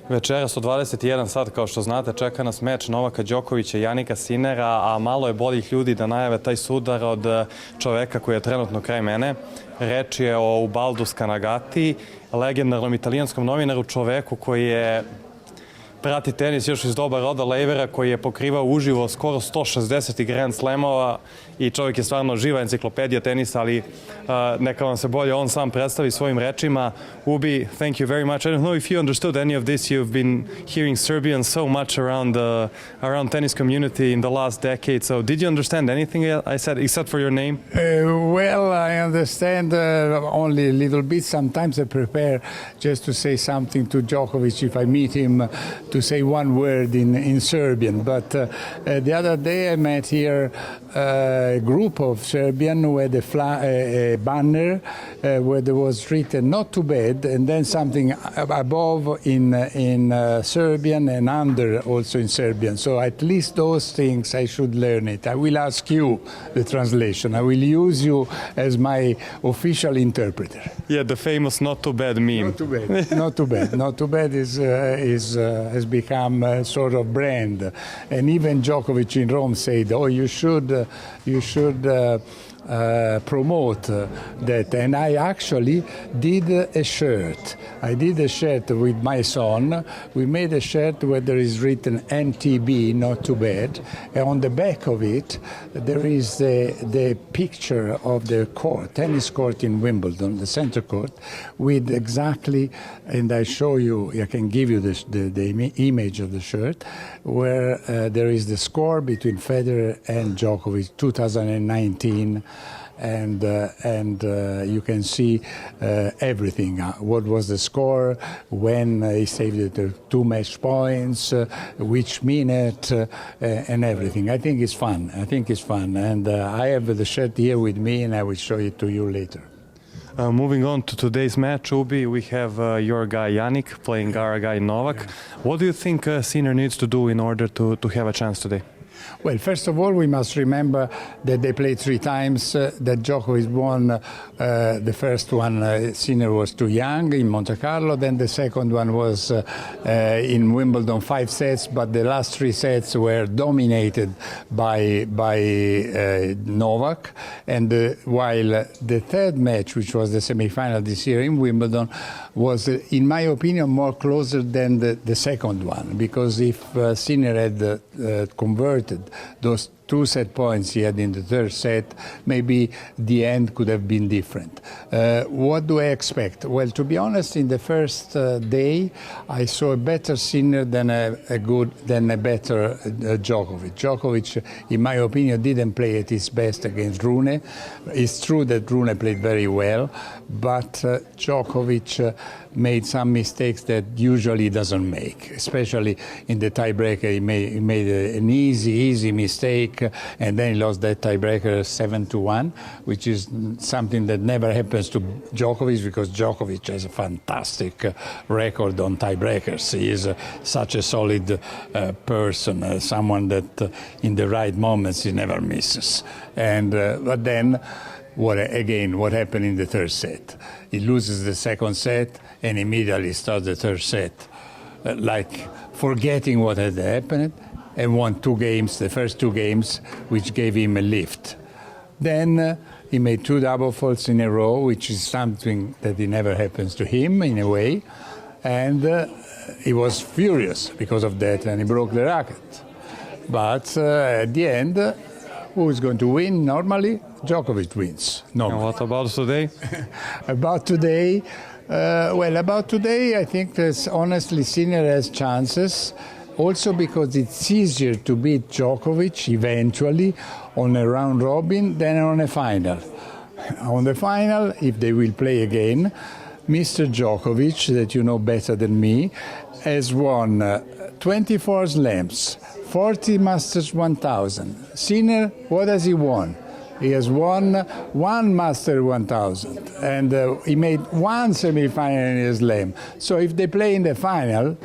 Večeras u 21 sat, kao što znate, čeka nas meč Novaka Đokovića i Janika Sinera, a malo je boljih ljudi da najave taj sudar od čoveka koji je trenutno kraj mene. Reč je o Umbaldu Skagnati, legendarnom italijanskom novinaru, čoveku koji je prati tenis još iz doba Roda Lejvera, koji je pokrivao uživo skoro 160 Grand Slamova i čovjek je stvarno živa enciklopedija tenisa, ali neka vam se bolje on sam predstavi svojim rečima. Ubi, thank you very much. I don't know if you understood any of this. You've been hearing Serbian so much around tennis community in the last decade. So did you understand anything I said except for your name? Well, I understand only a little bit. Sometimes I prepare just to say something to Đoković if I meet him, to say one word in Serbian. But the other day I met here a group of Serbian who had a banner where there was written "not too bad" and then something above in Serbian and under also in Serbian. So at least those things I should learn it. I will ask you the translation. I will use you as my official interpreter. Yeah, the famous "not too bad" meme. Not too bad. Not too bad. Not too bad has become a sort of brand, and even Đoković in Rome said, "Oh, you should promote that." And I actually did a shirt. I did a shirt with my son. We made a shirt where there is written NTB, not too bad. And on the back of it, there is the picture of the court, tennis court in Wimbledon, the center court, with exactly, and I show you, I can give you the image of the shirt, where there is the score between Federer and Đoković, 2019. And you can see everything. What was the score, when he saved the 2 match points, which minute, and everything. I think it's fun. And I have the shirt here with me, and I will show it to you later. Moving on to today's match, Ubi, we have your guy Janik playing our guy Novak. What do you think Sineru needs to do in order to have a chance today? Well, first of all, we must remember that they played 3 times, that Đoković won the first one. Sineru was too young in Monte Carlo. Then the second one was in Wimbledon, 5 sets, but the last 3 sets were dominated by Novak. And while the third match, which was the semifinal this year in Wimbledon, was, in my opinion, more closer than the second one, because if Sineru had converted those 2 set points he had in the third set, maybe the end could have been different. What do I expect? Well, to be honest, in the first day, I saw a better Sineru than a better Đoković. Đoković, in my opinion, didn't play at his best against Rune. It's true that Rune played very well, but Đoković made some mistakes that usually doesn't make, especially in the tiebreaker. He made an easy mistake, and then he lost that tiebreaker 7-1, which is something that never happens to Đoković, because Đoković has a fantastic record on tiebreakers. He is such a solid person, someone that in the right moments he never misses. And but then, what happened in the third set? He loses the second set and immediately starts the third set, like forgetting what had happened, and won 2 games, the first 2 games, which gave him a lift. Then he made 2 double faults in a row, which is something that never happens to him in a way, and he was furious because of that, and he broke the racket. But at the end, who is going to win normally? Đoković wins. And what about today? About today, I think that honestly Sineru has chances, also because it's easier to beat Đoković eventually on a round robin than on a final. On the final, if they will play again, Mr. Đoković, that you know better than me, has won 24 slams, 40 Masters 1000. Sineru, what has he won? He has won 1 Master 1000, and he made 1 semi-final in a slam. So if they play in the final,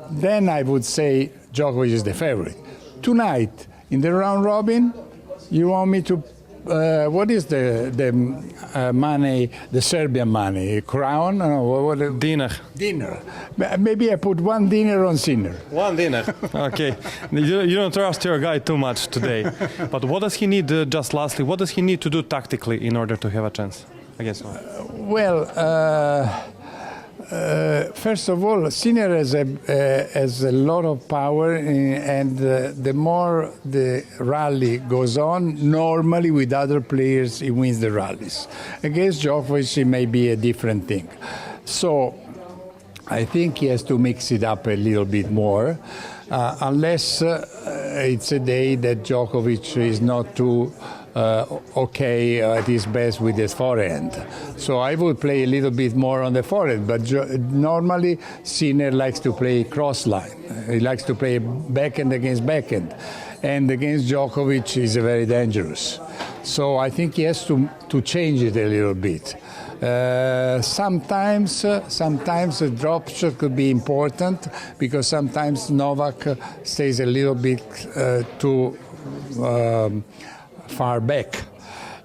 then I would say Đoković is the favorite. Tonight, in the round robin, you want me to what is the money, the Serbian money? Crown? Dinar. Dinar. Maybe I put one dinar on Sinner. One dinar. Okay. You don't trust your guy too much today. But what does he need, just lastly, what does he need to do tactically in order to have a chance against Novak? Well, first of all, Sinner has a lot of power, and the more the rally goes on, normally with other players, he wins the rallies. Against Đoković, it may be a different thing. So I think he has to mix it up a little bit more, unless it's a day that Đoković is not too okay at his best with his forehand. So I would play a little bit more on the forehand, but normally Sinner likes to play cross line. He likes to play backhand against backhand. And against Đoković is very dangerous. So I think he has to change it a little bit. Sometimes a drop shot could be important, because sometimes Novak stays a little bit too far back.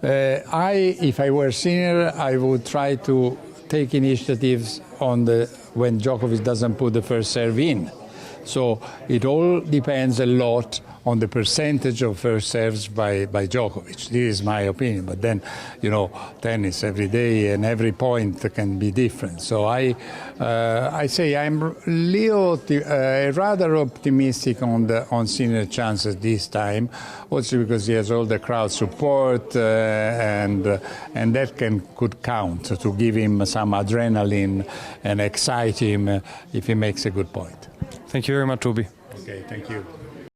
If I were Sinner, I would try to take initiatives when Đoković doesn't put the first serve in. So it all depends a lot on the percentage of first serves by Đoković. This is my opinion. But then, tennis every day and every point can be different. So I say I'm rather optimistic on Sinner's chances this time, also because he has all the crowd support, and that could count to give him some adrenaline and excite him if he makes a good point. Thank you very much, Ubi. Okay, thank you.